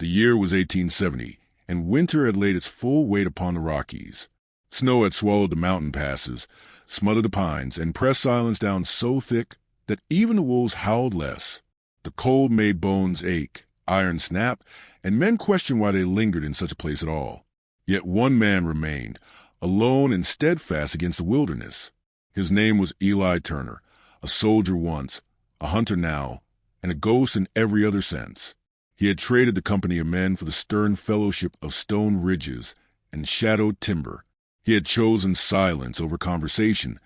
The year was 1870, and winter had laid its full weight upon the Rockies. Snow had swallowed the mountain passes, smothered the pines, and pressed silence down so thick that even the wolves howled less. The cold made bones ache, iron snap, and men questioned why they lingered in such a place at all. Yet one man remained, alone and steadfast against the wilderness. His name was Eli Turner, a soldier once, a hunter now, and a ghost in every other sense. He had traded the company of men for the stern fellowship of stone ridges and shadowed timber. He had chosen silence over conversation,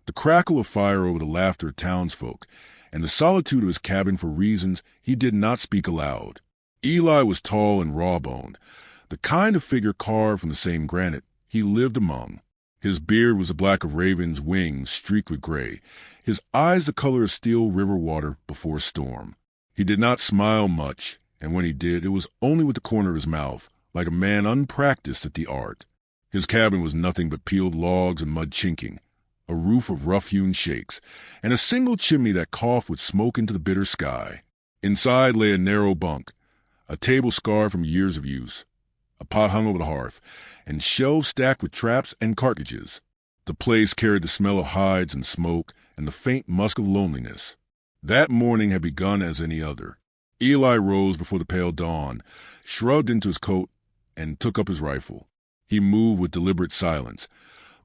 the crackle of fire over the laughter of townsfolk, and the solitude of his cabin for reasons he did not speak aloud. Eli was tall and raw-boned, the kind of figure carved from the same granite he lived among. His beard was the black of ravens' wings streaked with gray, his eyes the color of still river water before a storm. He did not smile much, and when he did, it was only with the corner of his mouth, like a man unpracticed at the art. His cabin was nothing but peeled logs and mud chinking, a roof of rough-hewn shakes, and a single chimney that coughed with smoke into the bitter sky. Inside lay a narrow bunk, a table scarred from years of use. A pot hung over the hearth, and shelves stacked with traps and cartridges. The place carried the smell of hides and smoke and the faint musk of loneliness. That morning had begun as any other. Eli rose before the pale dawn, shrugged into his coat, and took up his rifle. He moved with deliberate silence,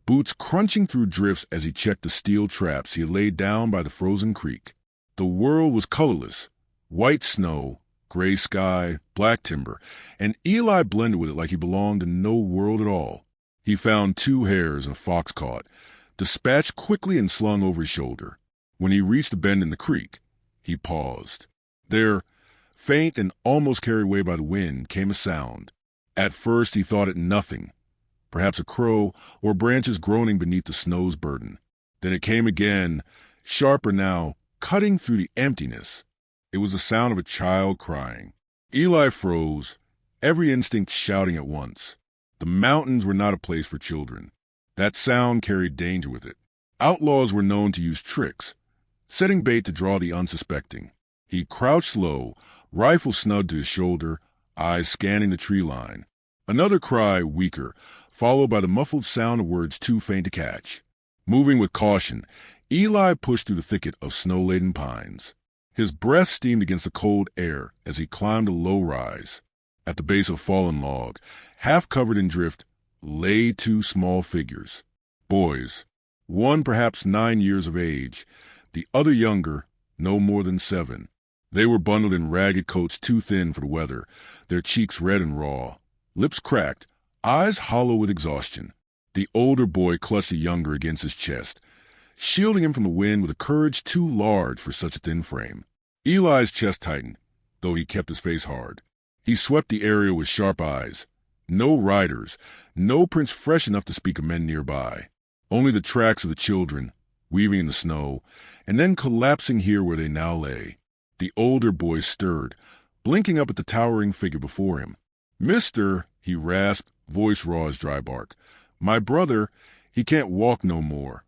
boots crunching through drifts as he checked the steel traps he had laid down by the frozen creek. The world was colorless, white snow, gray sky, black timber, and Eli blended with it like he belonged to no world at all. He found 2 hares and a fox caught, dispatched quickly and slung over his shoulder. When he reached a bend in the creek, he paused. There, faint and almost carried away by the wind, came a sound. At first he thought it nothing, perhaps a crow or branches groaning beneath the snow's burden. Then it came again, sharper now, cutting through the emptiness. It was the sound of a child crying. Eli froze, every instinct shouting at once. The mountains were not a place for children. That sound carried danger with it. Outlaws were known to use tricks, setting bait to draw the unsuspecting. He crouched low, rifle snugged to his shoulder, eyes scanning the tree line. Another cry, weaker, followed by the muffled sound of words too faint to catch. Moving with caution, Eli pushed through the thicket of snow-laden pines. His breath steamed against the cold air as he climbed a low rise. At the base of a fallen log, half covered in drift, lay 2 small figures. Boys, one perhaps 9 years of age, the other younger, no more than 7. They were bundled in ragged coats too thin for the weather, their cheeks red and raw, lips cracked, eyes hollow with exhaustion. The older boy clutched the younger against his chest, shielding him from the wind with a courage too large for such a thin frame. Eli's chest tightened, though he kept his face hard. He swept the area with sharp eyes. No riders, no prints fresh enough to speak of men nearby. Only the tracks of the children, weaving in the snow, and then collapsing here where they now lay. The older boy stirred, blinking up at the towering figure before him. "Mister," he rasped, voice raw as dry bark. "My brother, he can't walk no more."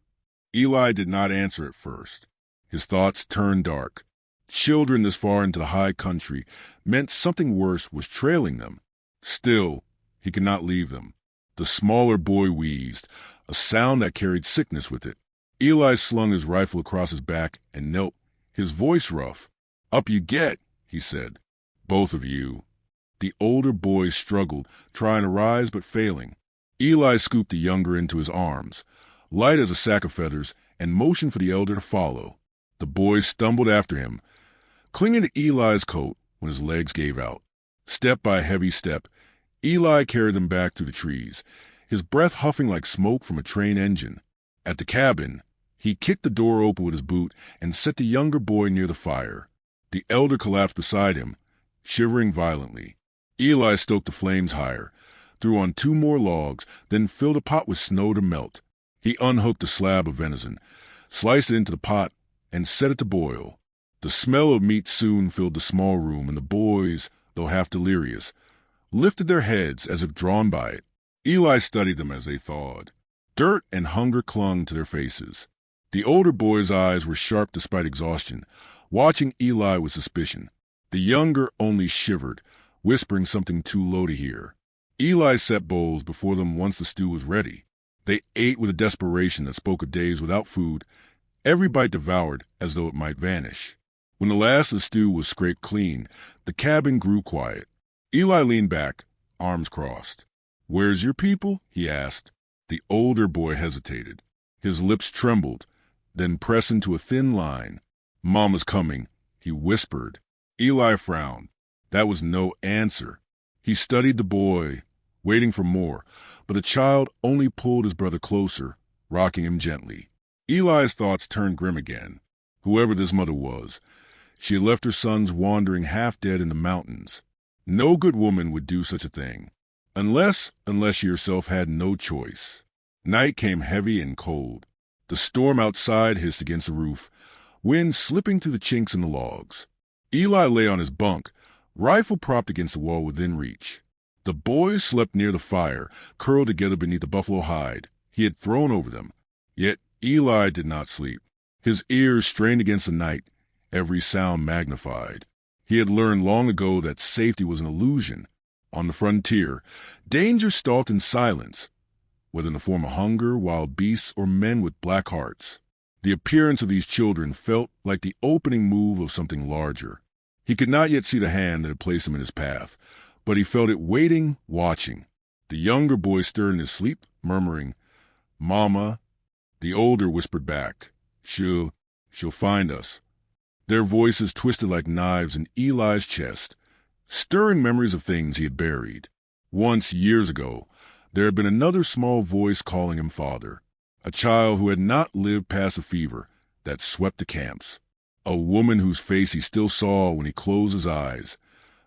Eli did not answer at first. His thoughts turned dark. Children this far into the high country meant something worse was trailing them. Still, he could not leave them. The smaller boy wheezed, a sound that carried sickness with it. Eli slung his rifle across his back and knelt, his voice rough. "Up you get," he said. "Both of you." The older boy struggled, trying to rise but failing. Eli scooped the younger into his arms, light as a sack of feathers, and motioned for the elder to follow. The boy stumbled after him, clinging to Eli's coat when his legs gave out. Step by heavy step, Eli carried them back through the trees, his breath huffing like smoke from a train engine. At the cabin, he kicked the door open with his boot and set the younger boy near the fire. The elder collapsed beside him, shivering violently. Eli stoked the flames higher, threw on 2 more logs, then filled a pot with snow to melt. He unhooked a slab of venison, sliced it into the pot, and set it to boil. The smell of meat soon filled the small room, and the boys, though half delirious, lifted their heads as if drawn by it. Eli studied them as they thawed. Dirt and hunger clung to their faces. The older boy's eyes were sharp despite exhaustion, watching Eli with suspicion. The younger only shivered, whispering something too low to hear. Eli set bowls before them once the stew was ready. They ate with a desperation that spoke of days without food, every bite devoured as though it might vanish. When the last of the stew was scraped clean, the cabin grew quiet. Eli leaned back, arms crossed. "Where's your people?" he asked. The older boy hesitated. His lips trembled, then pressed into a thin line. "Mama's coming," he whispered. Eli frowned. That was no answer. He studied the boy, waiting for more, but the child only pulled his brother closer, rocking him gently. Eli's thoughts turned grim again. Whoever this mother was, she had left her sons wandering half dead in the mountains. No good woman would do such a thing, unless she herself had no choice. Night came heavy and cold. The storm outside hissed against the roof, wind slipping through the chinks in the logs. Eli lay on his bunk, rifle propped against the wall within reach. The boys slept near the fire, curled together beneath the buffalo hide he had thrown over them. Yet Eli did not sleep. His ears strained against the night, every sound magnified. He had learned long ago that safety was an illusion. On the frontier, danger stalked in silence, whether in the form of hunger, wild beasts, or men with black hearts. The appearance of these children felt like the opening move of something larger. He could not yet see the hand that had placed him in his path, but he felt it waiting, watching. The younger boy stirred in his sleep, murmuring, "Mama." The older whispered back, She'll find us." Their voices twisted like knives in Eli's chest, stirring memories of things he had buried. Once, years ago, there had been another small voice calling him father, a child who had not lived past the fever that swept the camps, a woman whose face he still saw when he closed his eyes,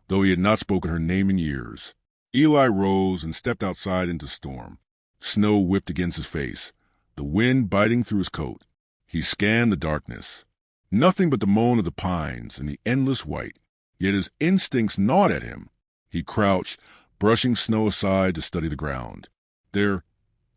though he had not spoken her name in years. Eli rose and stepped outside into the storm. Snow whipped against his face, the wind biting through his coat. He scanned the darkness. Nothing but the moan of the pines and the endless white, yet his instincts gnawed at him. He crouched, brushing snow aside to study the ground. There,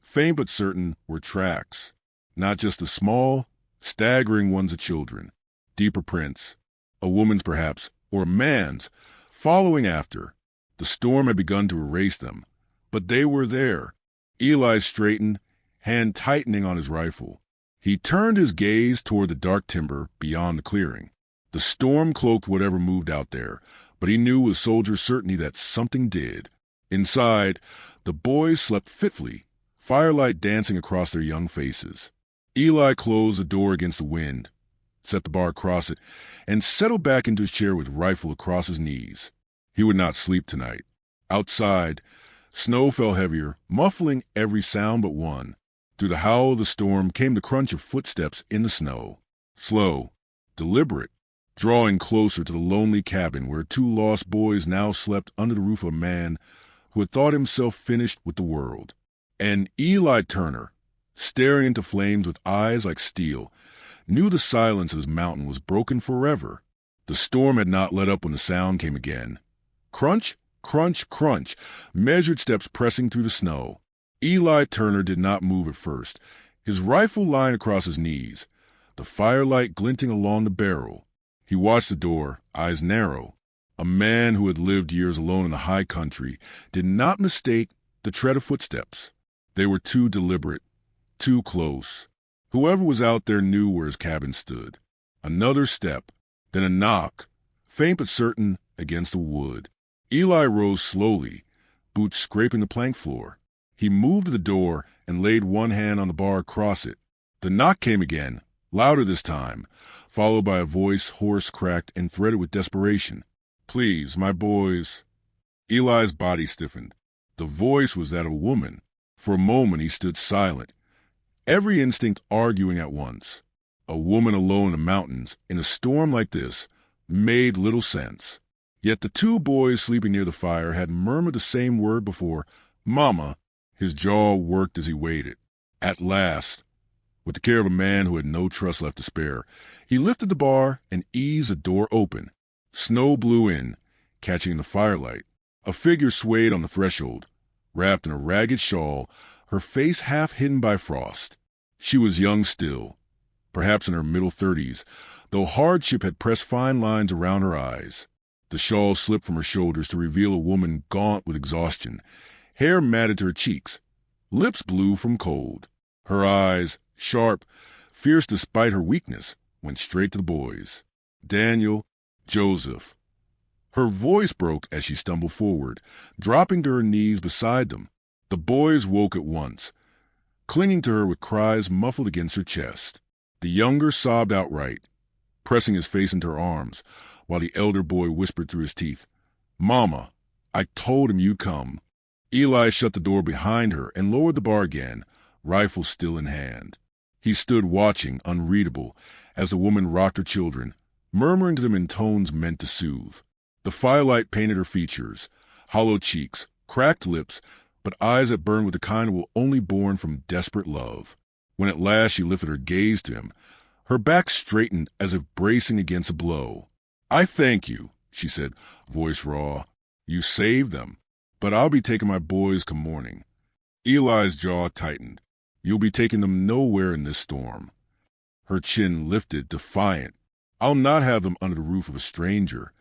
faint but certain, were tracks, not just the small, staggering ones of children, deeper prints, a woman's perhaps, or a man's, following after. The storm had begun to erase them, but they were there. Eli straightened, hand tightening on his rifle. He turned his gaze toward the dark timber beyond the clearing. The storm cloaked whatever moved out there, but he knew with soldier's certainty that something did. Inside, the boys slept fitfully, firelight dancing across their young faces. Eli closed the door against the wind, set the bar across it, and settled back into his chair with rifle across his knees. He would not sleep tonight. Outside, snow fell heavier, muffling every sound but one. Through the howl of the storm came the crunch of footsteps in the snow, slow, deliberate, drawing closer to the lonely cabin where two lost boys now slept under the roof of a man who had thought himself finished with the world. And Eli Turner, staring into flames with eyes like steel, knew the silence of his mountain was broken forever. The storm had not let up when the sound came again. Crunch, crunch, crunch, measured steps pressing through the snow. Eli Turner did not move at first, his rifle lying across his knees, the firelight glinting along the barrel. He watched the door, eyes narrow. A man who had lived years alone in the high country did not mistake the tread of footsteps. They were too deliberate, too close. Whoever was out there knew where his cabin stood. Another step, then a knock, faint but certain, against the wood. Eli rose slowly, boots scraping the plank floor. He moved to the door and laid one hand on the bar across it. The knock came again, louder this time, followed by a voice hoarse, cracked, and threaded with desperation. "Please, my boys." Eli's body stiffened. The voice was that of a woman. For a moment he stood silent, every instinct arguing at once. A woman alone in the mountains, in a storm like this, made little sense. Yet the two boys sleeping near the fire had murmured the same word before, "Mama." His jaw worked as he waited. At last, with the care of a man who had no trust left to spare, he lifted the bar and eased the door open. Snow blew in, catching in the firelight. A figure swayed on the threshold, wrapped in a ragged shawl, her face half hidden by frost. She was young still, perhaps in her middle 30s, though hardship had pressed fine lines around her eyes. The shawl slipped from her shoulders to reveal a woman gaunt with exhaustion, hair matted to her cheeks, lips blue from cold. Her eyes, sharp, fierce despite her weakness, went straight to the boys. Daniel, Joseph. Her voice broke as she stumbled forward, dropping to her knees beside them. The boys woke at once, clinging to her with cries muffled against her chest. The younger sobbed outright, pressing his face into her arms, while the elder boy whispered through his teeth, "Mama, I told him you'd come." Eli shut the door behind her and lowered the bar again, rifle still in hand. He stood watching, unreadable, as the woman rocked her children, murmuring to them in tones meant to soothe. The firelight painted her features, hollow cheeks, cracked lips, but eyes that burned with the kind will only born from desperate love. When at last she lifted her gaze to him, her back straightened as if bracing against a blow. "I thank you," she said, voice raw. "You saved them, but I'll be taking my boys come morning." Eli's jaw tightened. "You'll be taking them nowhere in this storm." Her chin lifted, defiant. "I'll not have them under the roof of a stranger."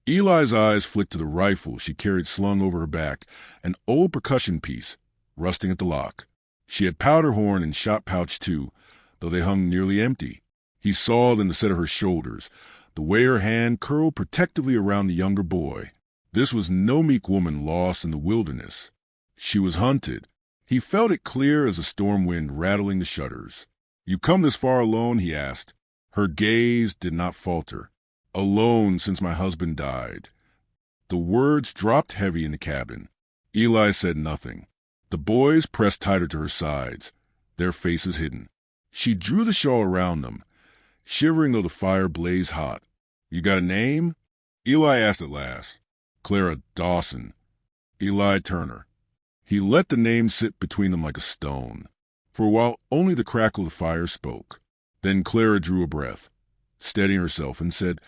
Eli's eyes flicked to the rifle she carried slung over her back, an old percussion piece, rusting at the lock. She had powder horn and shot pouch too, though they hung nearly empty. He saw it in the set of her shoulders, the way her hand curled protectively around the younger boy. This was no meek woman lost in the wilderness. She was hunted. He felt it clear as the storm wind rattling the shutters. "You come this far alone?" he asked. Her gaze did not falter. "Alone since my husband died." The words dropped heavy in the cabin. Eli said nothing. The boys pressed tighter to her sides, their faces hidden. She drew the shawl around them, shivering though the fire blazed hot. "You got a name?" Eli asked at last. "Clara Dawson." Eli Turner. He let the name sit between them like a stone. For a while only the crackle of the fire spoke. Then Clara drew a breath, steadying herself, and said,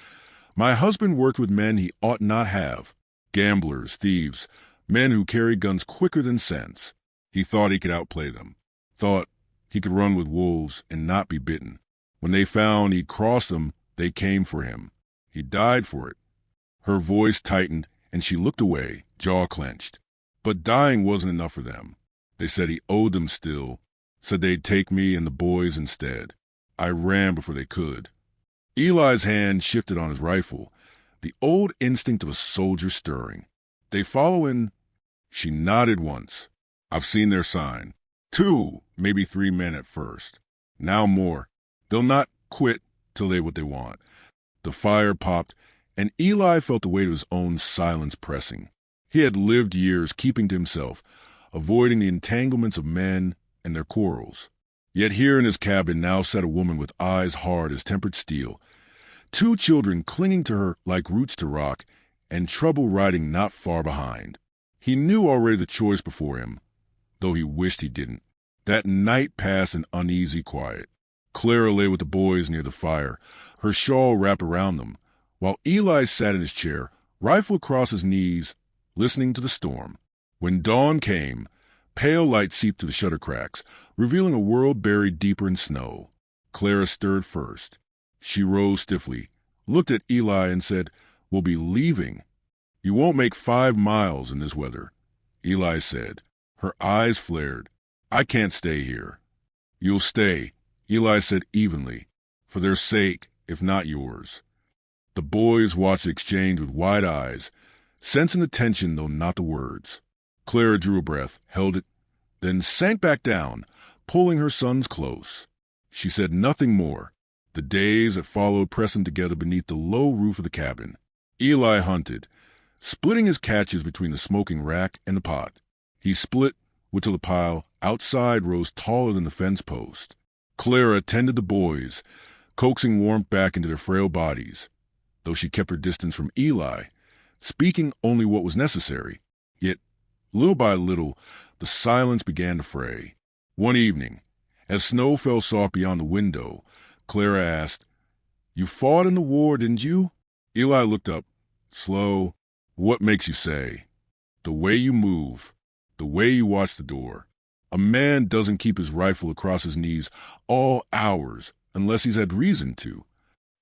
"My husband worked with men he ought not have. Gamblers, thieves, men who carried guns quicker than sense. He thought he could outplay them. Thought he could run with wolves and not be bitten. When they found he'd crossed them, they came for him. He died for it." Her voice tightened, and she looked away, jaw clenched. But dying wasn't enough for them. They said he owed them still, said they'd take me and the boys instead. I ran before they could. Eli's hand shifted on his rifle, the old instinct of a soldier stirring. "They follow in—" She nodded once. "I've seen their sign. 2, maybe 3 men at first. Now more. They'll not quit till they what they want." The fire popped, and Eli felt the weight of his own silence pressing. He had lived years keeping to himself, avoiding the entanglements of men and their quarrels. Yet here in his cabin now sat a woman with eyes hard as tempered steel, 2 children clinging to her like roots to rock, and trouble riding not far behind. He knew already the choice before him, though he wished he didn't. That night passed in uneasy quiet. Clara lay with the boys near the fire, her shawl wrapped around them, while Eli sat in his chair, rifle across his knees, listening to the storm. When dawn came, pale light seeped through the shutter cracks, revealing a world buried deeper in snow. Clara stirred first. She rose stiffly, looked at Eli and said, "We'll be leaving." "You won't make 5 miles in this weather," Eli said. Her eyes flared. "I can't stay here." "You'll stay," Eli said evenly, "for their sake, if not yours." The boys watched the exchange with wide eyes, sensing the tension though not the words. Clara drew a breath, held it, then sank back down, pulling her sons close. She said nothing more, the days that followed pressing together beneath the low roof of the cabin. Eli hunted, splitting his catches between the smoking rack and the pot. He split till the pile outside rose taller than the fence post. Clara tended the boys, coaxing warmth back into their frail bodies, though she kept her distance from Eli, speaking only what was necessary. Yet, little by little, the silence began to fray. One evening, as snow fell soft beyond the window, Clara asked, "You fought in the war, didn't you?" Eli looked up, slow. "What makes you say?" "The way you move, the way you watch the door. A man doesn't keep his rifle across his knees all hours unless he's had reason to."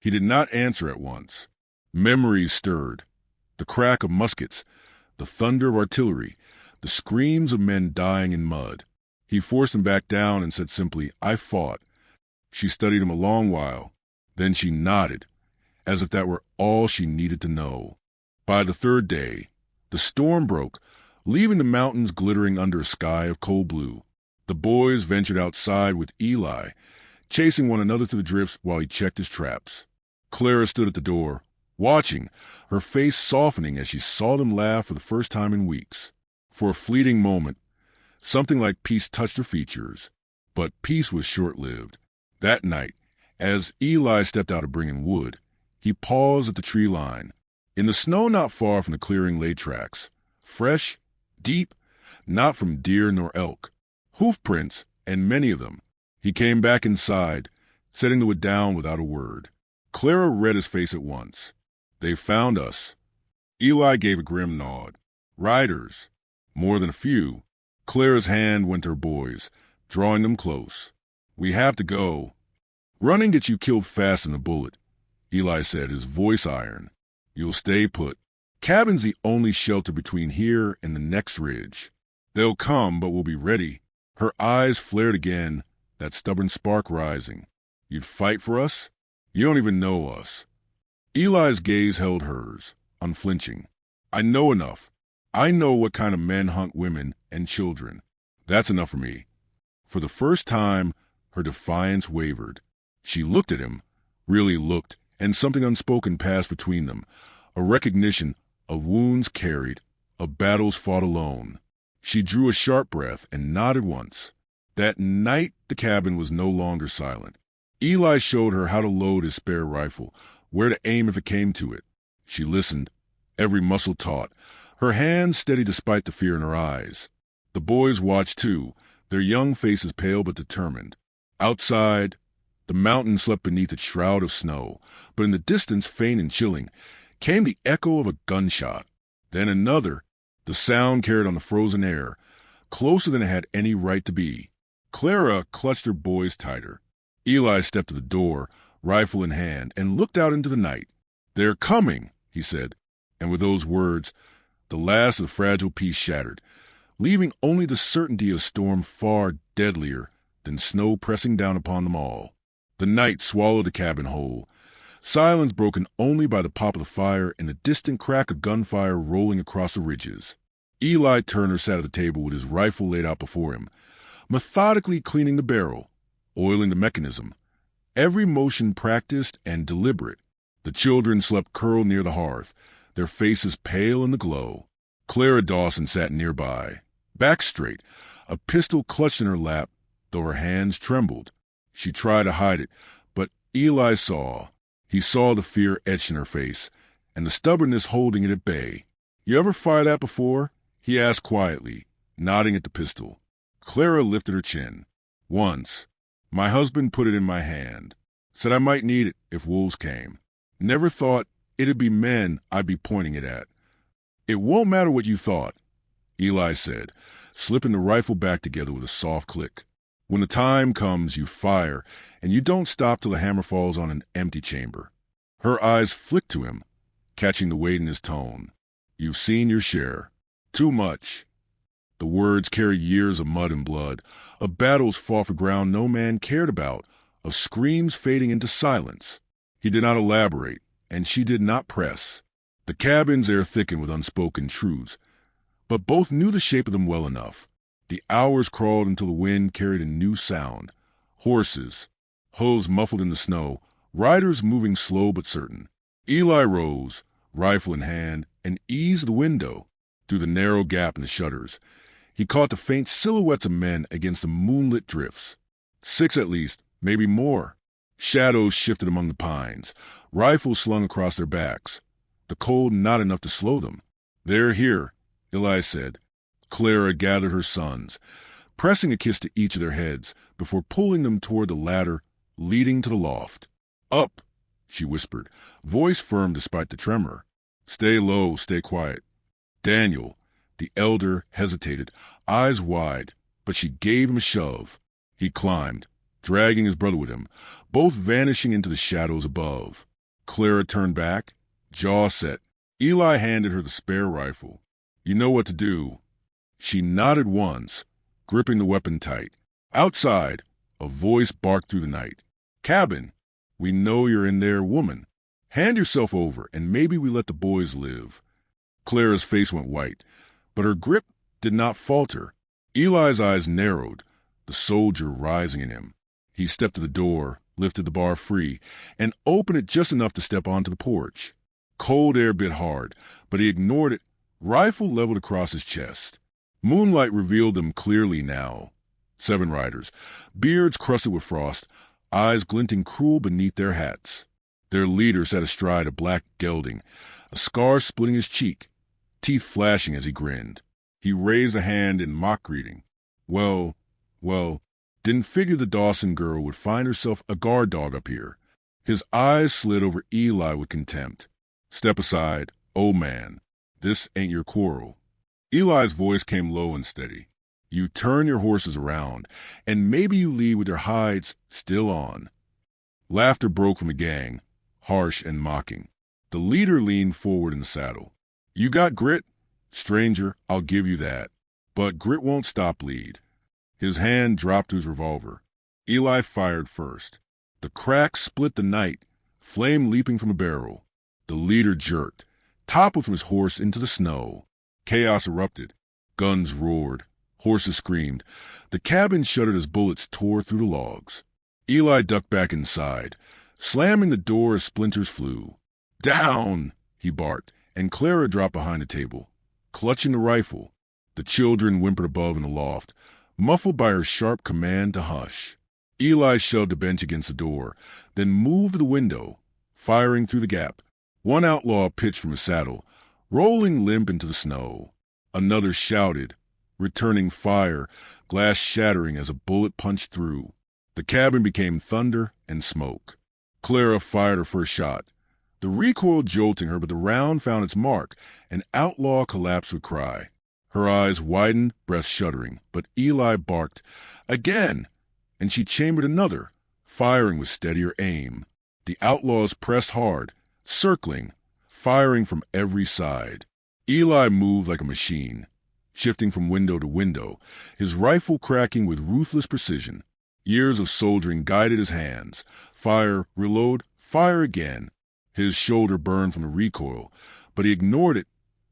He did not answer at once. Memories stirred. The crack of muskets, the thunder of artillery, the screams of men dying in mud. He forced them back down and said simply, "I fought." She studied him a long while. Then she nodded, as if that were all she needed to know. By the third day, the storm broke, leaving the mountains glittering under a sky of cold blue. The boys ventured outside with Eli, chasing one another through the drifts while he checked his traps. Clara stood at the door, watching, her face softening as she saw them laugh for the first time in weeks. For a fleeting moment, something like peace touched her features, but peace was short-lived. That night, as Eli stepped out of bringing wood, he paused at the tree line. In the snow not far from the clearing lay tracks, fresh, deep, not from deer nor elk, hoof prints, and many of them. He came back inside, setting the wood down without a word. Clara read his face at once. "They found us." Eli gave a grim nod. "Riders. More than a few." Clara's hand went to her boys, drawing them close. "We have to go." "Running gets you killed faster than a bullet," Eli said, his voice iron. "You'll stay put. Cabin's the only shelter between here and the next ridge. They'll come, but we'll be ready." Her eyes flared again, that stubborn spark rising. "You'd fight for us? You don't even know us." Eli's gaze held hers, unflinching. "I know enough. I know what kind of men hunt women and children. That's enough for me." For the first time, her defiance wavered. She looked at him, really looked, and something unspoken passed between them, a recognition of wounds carried, of battles fought alone. She drew a sharp breath and nodded once. That night the cabin was no longer silent. Eli showed her how to load his spare rifle, where to aim if it came to it. She listened, every muscle taut, her hands steady despite the fear in her eyes. The boys watched too, their young faces pale but determined. Outside, the mountain slept beneath its shroud of snow, but in the distance, faint and chilling, came the echo of a gunshot. Then another, the sound carried on the frozen air, closer than it had any right to be. Clara clutched her boys tighter. Eli stepped to the door, rifle in hand, and looked out into the night. "They're coming," he said, and with those words, the last of the fragile peace shattered, leaving only the certainty of a storm far deadlier than snow pressing down upon them all. The night swallowed the cabin whole, silence broken only by the pop of the fire and the distant crack of gunfire rolling across the ridges. Eli Turner sat at the table with his rifle laid out before him, methodically cleaning the barrel, oiling the mechanism, every motion practiced and deliberate. The children slept curled near the hearth, their faces pale in the glow. Clara Dawson sat nearby, back straight, a pistol clutched in her lap, though her hands trembled. She tried to hide it, but Eli saw. He saw the fear etched in her face, and the stubbornness holding it at bay. "You ever fire that before?" he asked quietly, nodding at the pistol. Clara lifted her chin. "Once. My husband put it in my hand. Said I might need it if wolves came. Never thought it'd be men I'd be pointing it at." "It won't matter what you thought," Eli said, slipping the rifle back together with a soft click. "When the time comes, you fire, and you don't stop till the hammer falls on an empty chamber." Her eyes flicked to him, catching the weight in his tone. "You've seen your share. Too much." The words carried years of mud and blood, of battles fought for ground no man cared about, of screams fading into silence. He did not elaborate, and she did not press. The cabin's air thickened with unspoken truths, but both knew the shape of them well enough. The hours crawled until the wind carried a new sound. Horses, hooves muffled in the snow, riders moving slow but certain. Eli rose, rifle in hand, and eased the window. Through the narrow gap in the shutters, he caught the faint silhouettes of men against the moonlit drifts. 6 at least, maybe more. Shadows shifted among the pines, rifles slung across their backs. The cold not enough to slow them. "They're here," Eli said. Clara gathered her sons, pressing a kiss to each of their heads before pulling them toward the ladder leading to the loft. "Up," she whispered, voice firm despite the tremor. "Stay low, stay quiet." Daniel, the elder, hesitated, eyes wide, but she gave him a shove. He climbed, dragging his brother with him, both vanishing into the shadows above. Clara turned back, jaw set, Eli handed her the spare rifle. You know what to do. She nodded once, gripping the weapon tight. Outside, a voice barked through the night. Cabin, we know you're in there, woman. Hand yourself over, and maybe we let the boys live. Clara's face went white, but her grip did not falter. Eli's eyes narrowed, the soldier rising in him. He stepped to the door, lifted the bar free, and opened it just enough to step onto the porch. Cold air bit hard, but he ignored it, rifle leveled across his chest. Moonlight revealed them clearly now. 7 riders, beards crusted with frost, eyes glinting cruel beneath their hats. Their leader sat astride a black gelding, a scar splitting his cheek, teeth flashing as he grinned. He raised a hand in mock greeting. Well, didn't figure the Dawson girl would find herself a guard dog up here. His eyes slid over Eli with contempt. Step aside, old man. This ain't your quarrel. Eli's voice came low and steady. You turn your horses around, and maybe you lead with their hides still on. Laughter broke from the gang, harsh and mocking. The leader leaned forward in the saddle. You got grit? Stranger, I'll give you that. But grit won't stop lead. His hand dropped to his revolver. Eli fired first. The crack split the night, flame leaping from a barrel. The leader jerked, toppled from his horse into the snow. Chaos erupted. Guns roared. Horses screamed. The cabin shuddered as bullets tore through the logs. Eli ducked back inside, slamming the door as splinters flew. Down! He barked, and Clara dropped behind the table, clutching the rifle. The children whimpered above in the loft, muffled by her sharp command to hush. Eli shoved the bench against the door, then moved to the window, firing through the gap. One outlaw pitched from his saddle, rolling limp into the snow. Another shouted, returning fire, glass shattering as a bullet punched through. The cabin became thunder and smoke. Clara fired her first shot, the recoil jolting her, but the round found its mark. An outlaw collapsed with a cry. Her eyes widened, breath shuddering, but Eli barked, again, and she chambered another, firing with steadier aim. The outlaws pressed hard, circling, firing from every side. Eli moved like a machine, shifting from window to window, his rifle cracking with ruthless precision. Years of soldiering guided his hands. Fire, reload, fire again. His shoulder burned from the recoil, but he ignored it,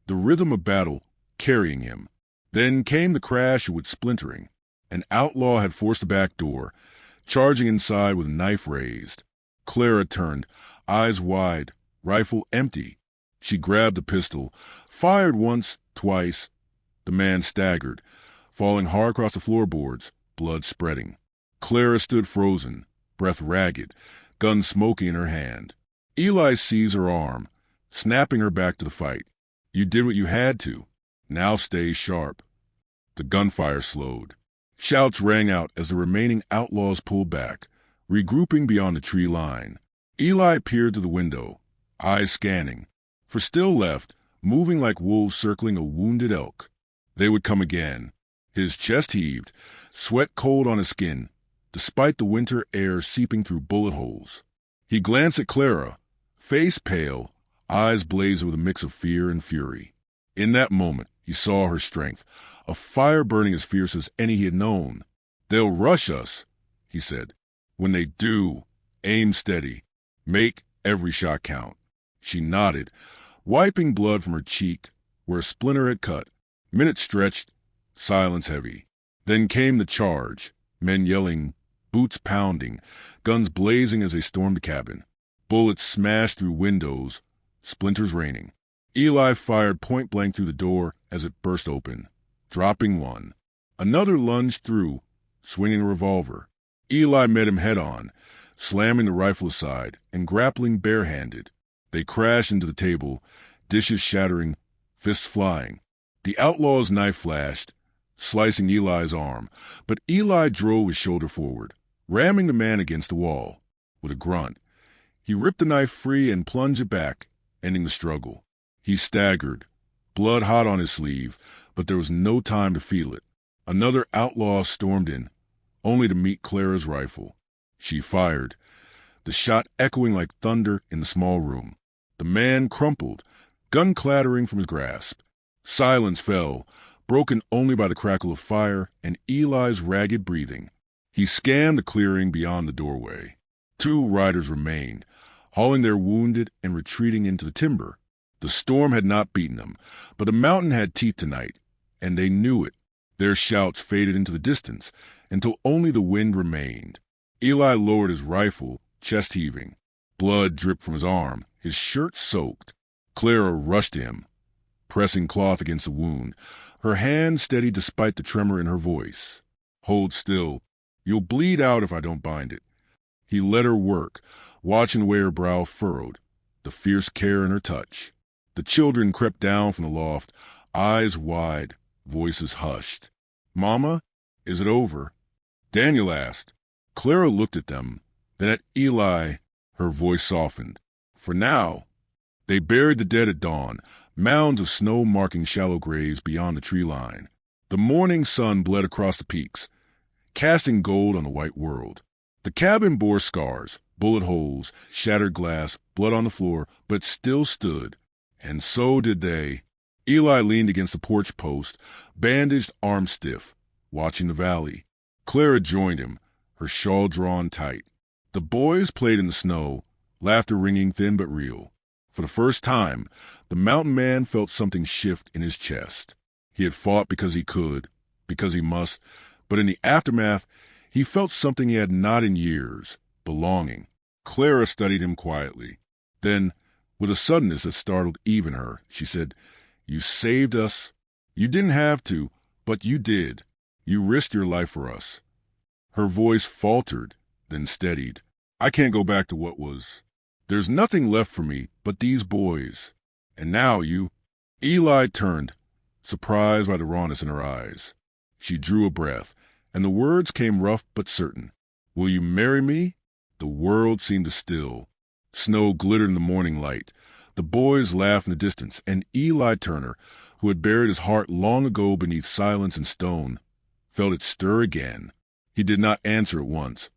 the rhythm of battle carrying him. Then came the crash of wood splintering. An outlaw had forced the back door, charging inside with knife raised. Clara turned, eyes wide, rifle empty. She grabbed the pistol, fired once, twice. The man staggered, falling hard across the floorboards, blood spreading. Clara stood frozen, breath ragged, gun smoking in her hand. Eli seized her arm, snapping her back to the fight. You did what you had to. Now stay sharp. The gunfire slowed. Shouts rang out as the remaining outlaws pulled back, regrouping beyond the tree line. Eli peered through the window, eyes scanning. For still left, moving like wolves circling a wounded elk. They would come again. His chest heaved, sweat cold on his skin, despite the winter air seeping through bullet holes. He glanced at Clara, face pale, eyes blazing with a mix of fear and fury. In that moment, he saw her strength, a fire burning as fierce as any he had known. They'll rush us, he said. When they do, aim steady. Make every shot count. She nodded, wiping blood from her cheek where a splinter had cut. Minutes stretched, silence heavy. Then came the charge, men yelling, boots pounding, guns blazing as they stormed the cabin. Bullets smashed through windows, splinters raining. Eli fired point-blank through the door as it burst open, dropping one. Another lunged through, swinging a revolver. Eli met him head-on, slamming the rifle aside and grappling barehanded. They crashed into the table, dishes shattering, fists flying. The outlaw's knife flashed, slicing Eli's arm, but Eli drove his shoulder forward, ramming the man against the wall. With a grunt, he ripped the knife free and plunged it back, ending the struggle. He staggered, blood hot on his sleeve, but there was no time to feel it. Another outlaw stormed in, only to meet Clara's rifle. She fired, the shot echoing like thunder in the small room. The man crumpled, gun clattering from his grasp. Silence fell, broken only by the crackle of fire and Eli's ragged breathing. He scanned the clearing beyond the doorway. 2 riders remained, hauling their wounded and retreating into the timber. The storm had not beaten them, but the mountain had teeth tonight, and they knew it. Their shouts faded into the distance until only the wind remained. Eli lowered his rifle, chest heaving. Blood dripped from his arm, his shirt soaked. Clara rushed to him, pressing cloth against the wound, her hand steady despite the tremor in her voice. "Hold still. You'll bleed out if I don't bind it." He let her work, watching the way her brow furrowed, the fierce care in her touch. The children crept down from the loft, eyes wide, voices hushed. "Mama, is it over?" Daniel asked. Clara looked at them, then at Eli. Her voice softened. "For now." They buried the dead at dawn, mounds of snow marking shallow graves beyond the tree line. The morning sun bled across the peaks, casting gold on the white world. The cabin bore scars, bullet holes, shattered glass, blood on the floor, but still stood. And so did they. Eli leaned against the porch post, bandaged, arms stiff, watching the valley. Clara joined him, her shawl drawn tight. The boys played in the snow, laughter ringing thin but real. For the first time, the mountain man felt something shift in his chest. He had fought because he could, because he must, but in the aftermath, he felt something he had not in years, belonging. Clara studied him quietly. Then, with a suddenness that startled even her, she said, "You saved us. You didn't have to, but you did. You risked your life for us." Her voice faltered, then steadied. "I can't go back to what was. There's nothing left for me but these boys. And now you—" Eli turned, surprised by the rawness in her eyes. She drew a breath, and the words came rough but certain. "Will you marry me?" The world seemed to still. Snow glittered in the morning light. The boys laughed in the distance, and Eli Turner, who had buried his heart long ago beneath silence and stone, felt it stir again. He did not answer at once,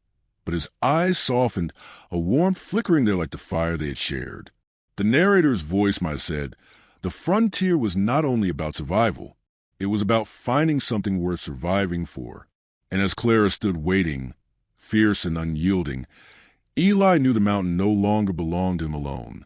but his eyes softened, a warmth flickering there like the fire they had shared. The narrator's voice might have said, the frontier was not only about survival, it was about finding something worth surviving for. And as Clara stood waiting, fierce and unyielding, Eli knew the mountain no longer belonged to him alone.